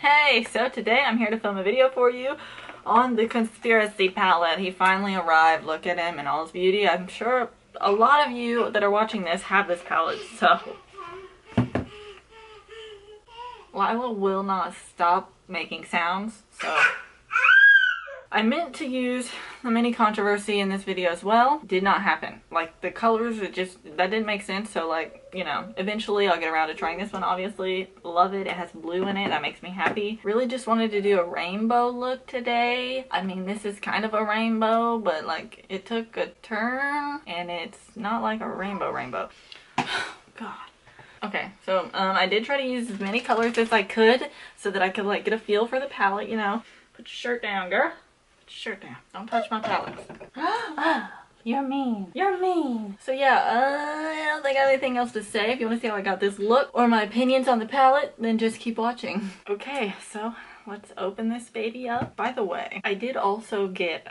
Hey, so today I'm here to film a video for you on the Conspiracy palette. He finally arrived. Look at him in all his beauty. I'm sure a lot of you that are watching this have this palette, so Lila will not stop making sounds, so I meant to use the mini controversy in this video as well. Did not happen. Like, the colors, that didn't make sense. So, like, you know, eventually I'll get around to trying this one, obviously. Love it. It has blue in it. That makes me happy. Really just wanted to do a rainbow look today. I mean, this is kind of a rainbow, but, like, it took a turn, and it's not like a rainbow. God. Okay, so, I did try to use as many colors as I could so that I could, like, get a feel for the palette, you know. Put your shirt down, girl. Sure, damn. Don't touch my palette. You're mean. You're mean. So yeah, I don't think I have anything else to say. If you want to see how I got this look or my opinions on the palette, then just keep watching. Okay, so let's open this baby up. By the way, I did also get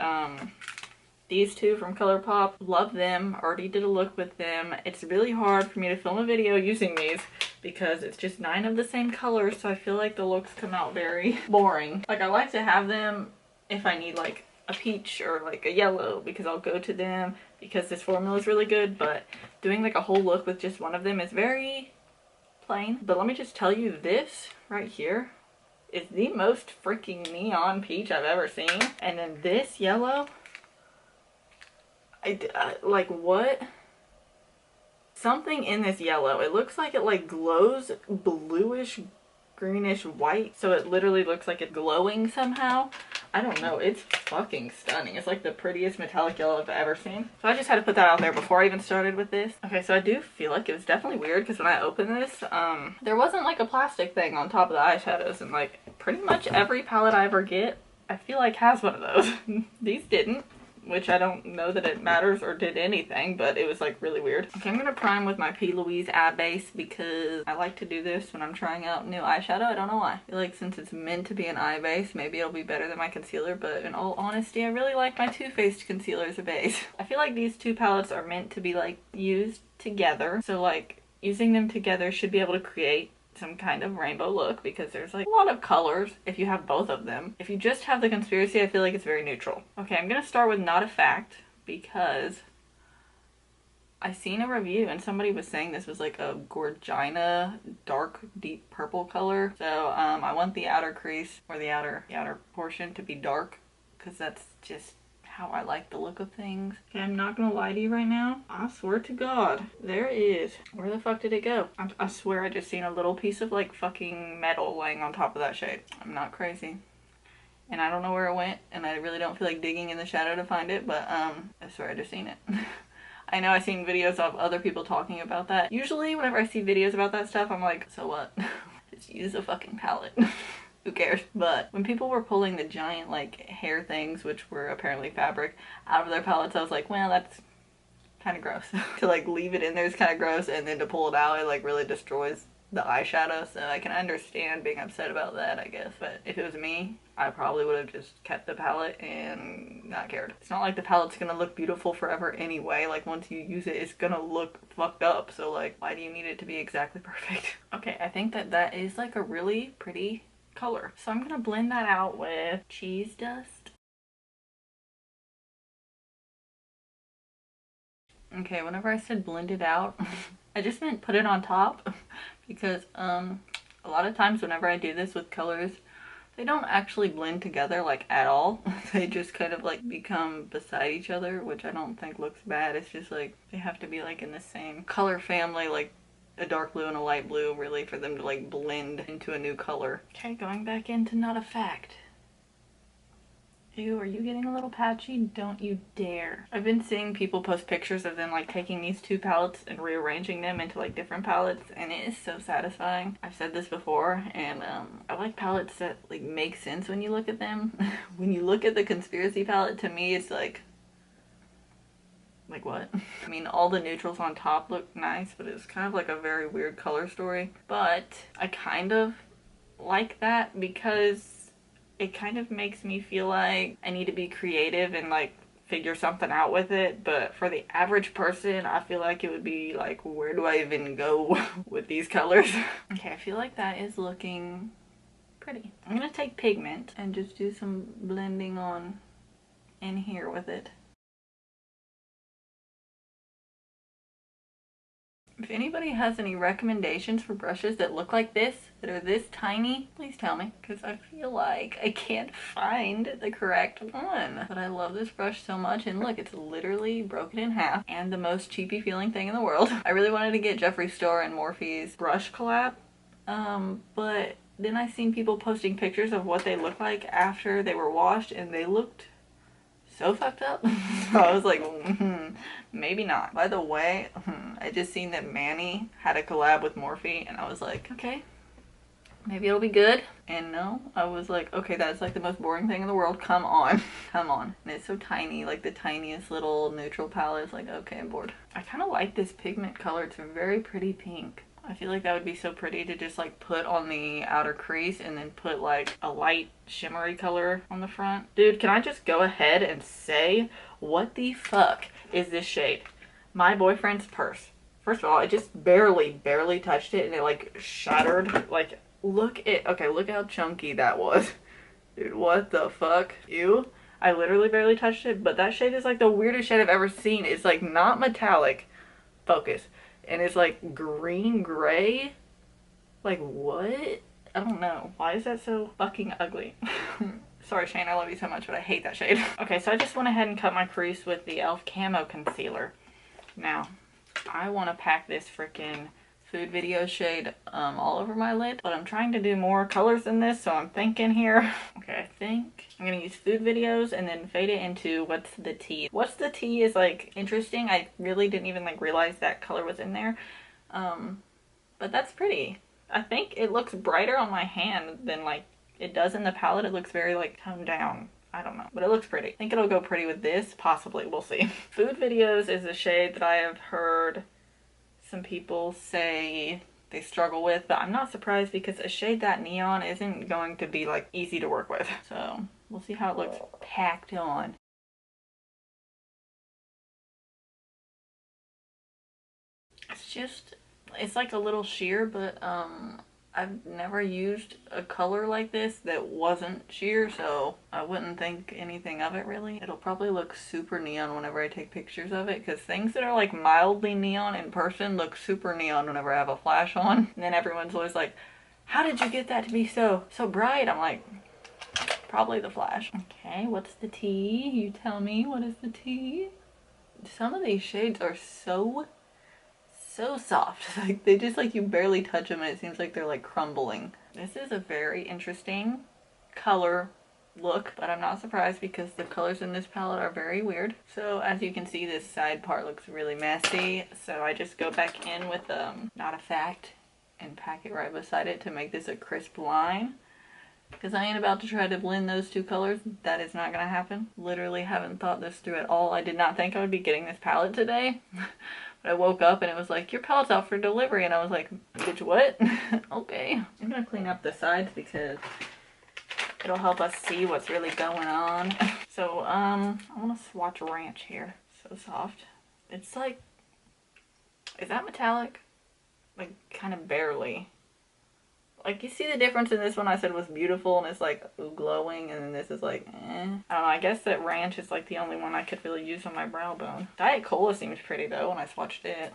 these two from ColourPop. Love them. Already did a look with them. It's really hard for me to film a video using these because it's just 9 of the same colors, so I feel like the looks come out very boring. Like, I like to have them if I need like a peach or like a yellow, because I'll go to them because this formula is really good, but doing like a whole look with just one of them is very plain. But let me just tell you, this right here is the most freaking neon peach I've ever seen. And then this yellow, like, what? Something in this yellow, it looks like it like glows bluish greenish white, so it literally looks like it's glowing somehow. I don't know, it's fucking stunning. It's like the prettiest metallic yellow I've ever seen. So I just had to put that out there before I even started with this. Okay, so I do feel like it was definitely weird because when I opened this, there wasn't like a plastic thing on top of the eyeshadows, and like pretty much every palette I ever get, I feel like has one of those. These didn't, which I don't know that it matters or did anything, but it was like really weird. Okay, I'm gonna prime with my P. Louise eye base because I like to do this when I'm trying out new eyeshadow. I don't know why. I feel like since it's meant to be an eye base, maybe it'll be better than my concealer, but in all honesty, I really like my Too Faced concealer as a base. I feel like these two palettes are meant to be like used together, so like using them together should be able to create some kind of rainbow look, because there's like a lot of colors if you have both of them. If you just have the Conspiracy, I feel like it's very neutral. Okay, I'm gonna start with Not a Fact because I seen a review and somebody was saying this was like a Gorgina dark deep purple color. So I want the outer crease or the outer portion to be dark because that's just how I like the look of things. Okay, I'm not gonna lie to you right now. I swear to God, there is, where the fuck did it go? I swear I just seen a little piece of like fucking metal laying on top of that shade. I'm not crazy. And I don't know where it went, and I really don't feel like digging in the shadow to find it, but I swear I just seen it. I know I've seen videos of other people talking about that. Usually whenever I see videos about that stuff, I'm like, so what? Just use a fucking palette. Who cares? But when people were pulling the giant like hair things, which were apparently fabric, out of their palettes, I was like, well, that's kind of gross. To like leave it in there is kind of gross, and then to pull it out, it like really destroys the eyeshadow. So I can understand being upset about that, I guess. But if it was me, I probably would have just kept the palette and not cared. It's not like the palette's gonna look beautiful forever anyway. Like, once you use it, it's gonna look fucked up. So like, why do you need it to be exactly perfect? Okay, I think that is like a really pretty color. So I'm gonna blend that out with Cheese Dust. Okay, whenever I said blend it out, I just meant put it on top because a lot of times whenever I do this with colors, they don't actually blend together like at all. They just kind of like become beside each other, which I don't think looks bad. It's just like they have to be like in the same color family, like a dark blue and a light blue, really, for them to like blend into a new color. Okay, going back into Not a Fact. Ew, are you getting a little patchy? Don't you dare. I've been seeing people post pictures of them like taking these two palettes and rearranging them into like different palettes, and it is so satisfying. I've said this before, and I like palettes that like make sense when you look at them. When you look at the Conspiracy palette, to me it's like what? I mean, all the neutrals on top look nice, but it's kind of like a very weird color story. But I kind of like that because it kind of makes me feel like I need to be creative and like figure something out with it. But for the average person, I feel like it would be like, where do I even go with these colors? Okay, I feel like that is looking pretty. I'm gonna take pigment and just do some blending on in here with it. If anybody has any recommendations for brushes that look like this, that are this tiny, please tell me, because I feel like I can't find the correct one. But I love this brush so much, and look, it's literally broken in half and the most cheapy feeling thing in the world. I really wanted to get Jeffree Star and Morphe's brush collab, but then I seen people posting pictures of what they look like after they were washed, and they looked so fucked up. So I was like, maybe not. By the way, I just seen that Manny had a collab with Morphe, and I was like, okay, maybe it'll be good. And no, I was like, okay, that's like the most boring thing in the world. Come on. Come on. And it's so tiny, like the tiniest little neutral palette. It's like, okay, I'm bored. I kind of like this pigment color. It's a very pretty pink. I feel like that would be so pretty to just like put on the outer crease and then put like a light shimmery color on the front. Dude, can I just go ahead and say, what the fuck is this shade? My boyfriend's purse. First of all, I just barely touched it and it like shattered. Like, look how chunky that was. Dude, what the fuck? Ew. I literally barely touched it, but that shade is like the weirdest shade I've ever seen. It's like not metallic. Focus. And it's like green gray. Like what? I don't know. Why is that so fucking ugly? Sorry Shane, I love you so much, but I hate that shade. Okay, so I just went ahead and cut my crease with the e.l.f. Camo Concealer. Now, I want to pack this freaking food video shade all over my lid, but I'm trying to do more colors than this, so I'm thinking here. Okay, I think I'm gonna use food videos and then fade it into What's the Tea. What's the Tea is like interesting. I really didn't even like realize that color was in there, but that's pretty. I think it looks brighter on my hand than like it does in the palette. It looks very like toned down. I don't know, but it looks pretty. I think it'll go pretty with this, possibly, we'll see. Food videos is a shade that I have heard some people say they struggle with, but I'm not surprised because a shade that neon isn't going to be like easy to work with. So we'll see how it looks packed on. It's like a little sheer, but I've never used a color like this that wasn't sheer, so I wouldn't think anything of it really. It'll probably look super neon whenever I take pictures of it, because things that are like mildly neon in person look super neon whenever I have a flash on. And then everyone's always like, how did you get that to be so bright? I'm like, probably the flash. Okay, what's the tea? You tell me, what is the tea? Some of these shades are so soft. Like they just like you barely touch them and it seems like they're like crumbling. This is a very interesting color look, but I'm not surprised because the colors in this palette are very weird. So as you can see, this side part looks really messy, so I just go back in with Not a Fact and pack it right beside it to make this a crisp line, because I ain't about to try to blend those two colors. That is not gonna happen. Literally haven't thought this through at all. I did not think I would be getting this palette today. I woke up and it was like, your palette's out for delivery, and I was like, bitch, what? Okay. I'm gonna clean up the sides because it'll help us see what's really going on. So, I wanna swatch Ranch here. So soft. It's like, is that metallic? Like, kind of barely. Like, you see the difference in this one I said was beautiful, and it's like, ooh, glowing, and then this is like, eh. I don't know, I guess that Ranch is like the only one I could really use on my brow bone. Diet Cola seems pretty though when I swatched it.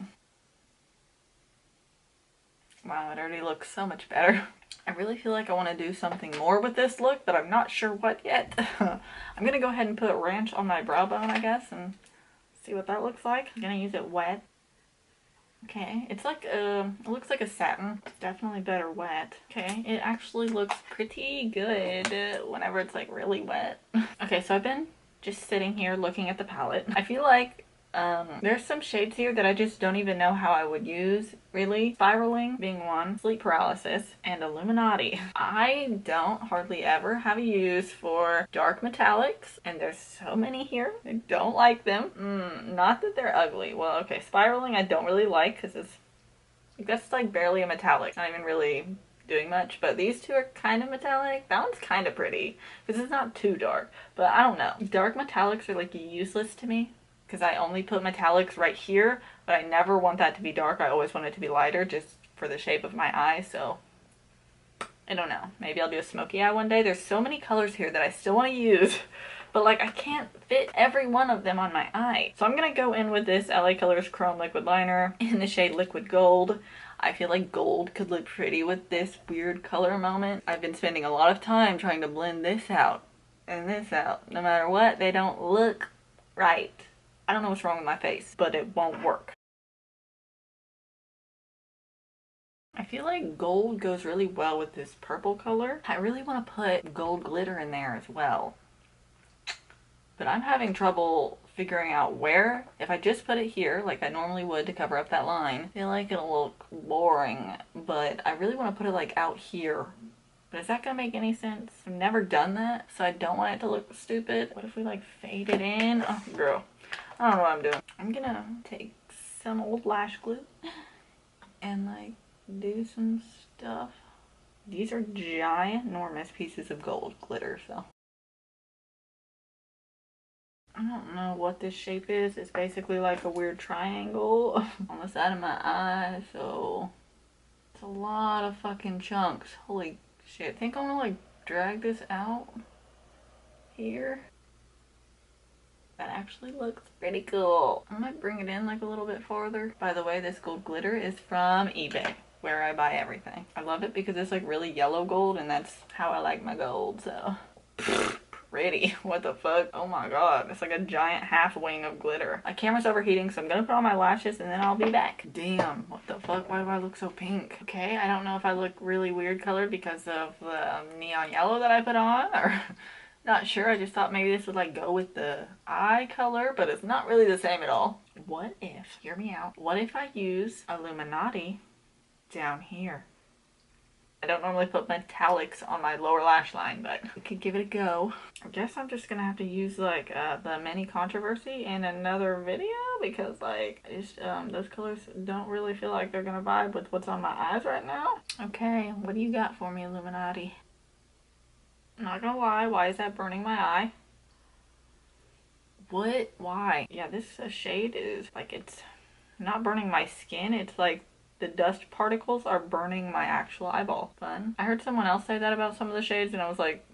Wow, it already looks so much better. I really feel like I want to do something more with this look, but I'm not sure what yet. I'm gonna go ahead and put Ranch on my brow bone, I guess, and see what that looks like. I'm gonna use it wet. Okay, it's like it looks like a satin. It's definitely better wet. Okay, it actually looks pretty good whenever it's like really wet. Okay, so I've been just sitting here looking at the palette. I feel like there's some shades here that I just don't even know how I would use, really. Spiraling being one, Sleep Paralysis, and Illuminati. I don't hardly ever have a use for dark metallics, and there's so many here. I don't like them. Not that they're ugly. Well, okay, Spiraling I don't really like because that's like barely a metallic. It's not even really doing much, but these two are kind of metallic. That one's kind of pretty because it's not too dark, but I don't know. Dark metallics are like useless to me, because I only put metallics right here, but I never want that to be dark. I always want it to be lighter just for the shape of my eye, so I don't know. Maybe I'll do a smoky eye one day. There's so many colors here that I still want to use, but like I can't fit every one of them on my eye. So I'm gonna go in with this LA Colors Chrome Liquid Liner in the shade Liquid Gold. I feel like gold could look pretty with this weird color moment. I've been spending a lot of time trying to blend this out and this out. No matter what, they don't look right. I don't know what's wrong with my face, but it won't work. I feel like gold goes really well with this purple color. I really want to put gold glitter in there as well, but I'm having trouble figuring out where. If I just put it here like I normally would to cover up that line, I feel like it'll look boring, but I really want to put it like out here. But is that gonna make any sense? I've never done that, so I don't want it to look stupid. What if we like fade it in? Oh girl, I don't know what I'm doing. I'm gonna take some old lash glue and like do some stuff. These are ginormous pieces of gold glitter, so I don't know what this shape is. It's basically like a weird triangle on the side of my eye, so it's a lot of fucking chunks. Holy shit. I think I'm gonna like drag this out here. That actually looks pretty cool. I might bring it in like a little bit farther. By the way, this gold glitter is from eBay, where I buy everything. I love it because it's like really yellow gold, and that's how I like my gold, so pretty. What the fuck? Oh my god, it's like a giant half wing of glitter. My camera's overheating, so I'm gonna put on my lashes and then I'll be back. Damn, what the fuck? Why do I look so pink? Okay, I don't know if I look really weird colored because of the neon yellow that I put on, or not sure. I just thought maybe this would like go with the eye color, but it's not really the same at all. What if, hear me out, what if I use Illuminati down here? I don't normally put metallics on my lower lash line, but we could give it a go. I guess I'm just gonna have to use like the mini controversy in another video, because like I just those colors don't really feel like they're gonna vibe with what's on my eyes right now. Okay, what do you got for me, Illuminati? I'm not gonna lie, why is that burning my eye? What? Why? Yeah, this shade is like, it's not burning my skin, it's like the dust particles are burning my actual eyeball. Fun. I heard someone else say that about some of the shades, and I was like,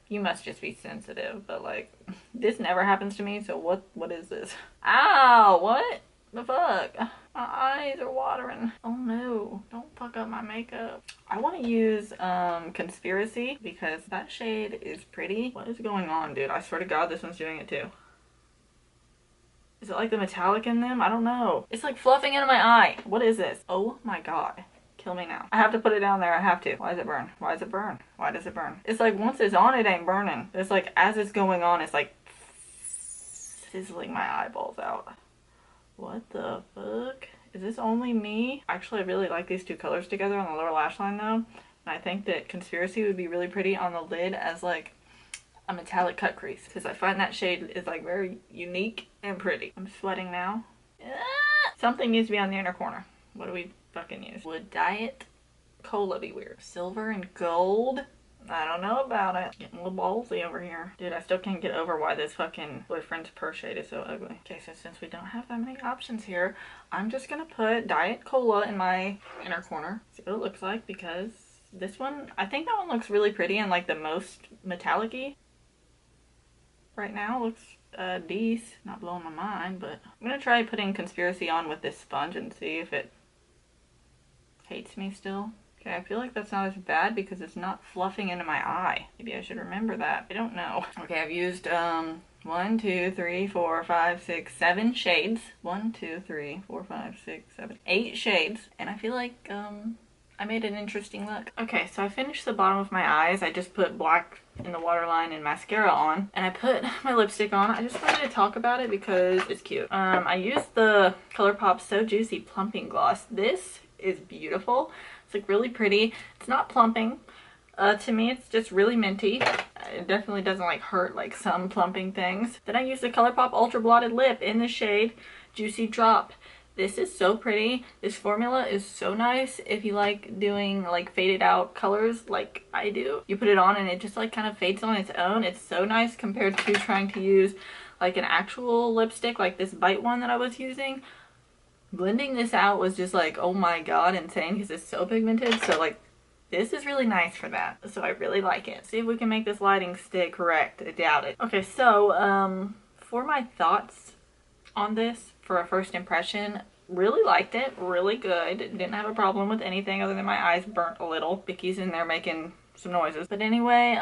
you must just be sensitive, but like, this never happens to me, so what is this? Ow! What the fuck? My eyes are watering. Oh no, don't fuck up my makeup. I want to use Conspiracy because that shade is pretty. What is going on, dude? I swear to God, this one's doing it too. Is it like the metallic in them? I don't know. It's like fluffing into my eye. What is this? Oh my god. Kill me now. I have to put it down there. I have to. Why does it burn? Why does it burn? Why does it burn? It's like once it's on, it ain't burning. It's like as it's going on, it's like sizzling my eyeballs out. What the fuck? Is this only me? Actually, I really like these two colors together on the lower lash line though. And I think that Conspiracy would be really pretty on the lid as like a metallic cut crease, because I find that shade is like very unique and pretty. I'm sweating now. Something needs to be on the inner corner. What do we fucking use? Would Diet Cola be weird? Silver and gold? I don't know about it. Getting a little ballsy over here. Dude, I still can't get over why this fucking Boyfriend's purse shade is so ugly. Okay, so since we don't have that many options here, I'm just gonna put Diet Cola in my inner corner. See what it looks like, because this one, I think that one looks really pretty and like the most metallic-y. Right now looks decent. Not blowing my mind, but I'm gonna try putting Conspiracy on with this sponge and see if it hates me still. Okay, I feel like that's not as bad because it's not fluffing into my eye. Maybe I should remember that. I don't know. Okay, I've used 1, 2, 3, 4, 5, 6, 7 shades. 1, 2, 3, 4, 5, 6, 7, 8 shades. And I feel like I made an interesting look. Okay, so I finished the bottom of my eyes. I just put black in the waterline and mascara on, and I put my lipstick on. I just wanted to talk about it because it's cute. I used the ColourPop So Juicy Plumping Gloss. This is beautiful. It's like really pretty. It's not plumping. To me, it's just really minty. It definitely doesn't like hurt like some plumping things. Then I used the ColourPop Ultra Blotted Lip in the shade Juicy Drop. This is so pretty. This formula is so nice if you like doing like faded out colors like I do. You put it on and it just like kind of fades on its own. It's so nice compared to trying to use like an actual lipstick like this Bite one that I was using. Blending this out was just like, oh my god, insane, because it's so pigmented. So like This is really nice for that, so I really like it. See if we can make this lighting stay correct. I doubt it. Okay, so for my thoughts on this, for a first impression, really liked it. Really good. Didn't have a problem with anything other than my eyes burnt a little. Vicky's in there making some noises. But anyway,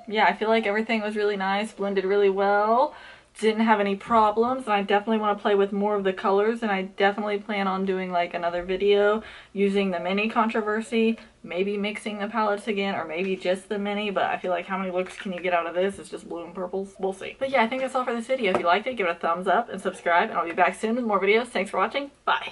yeah, I feel like everything was really nice, blended really well. Didn't have any problems, and I definitely want to play with more of the colors, and I definitely plan on doing like another video using the mini controversy, maybe mixing the palettes again, or maybe just the mini, but I feel like how many looks can you get out of this? It's just blue and purples. We'll see. But yeah, I think that's all for this video. If you liked it, give it a thumbs up and subscribe, and I'll be back soon with more videos. Thanks for watching. Bye.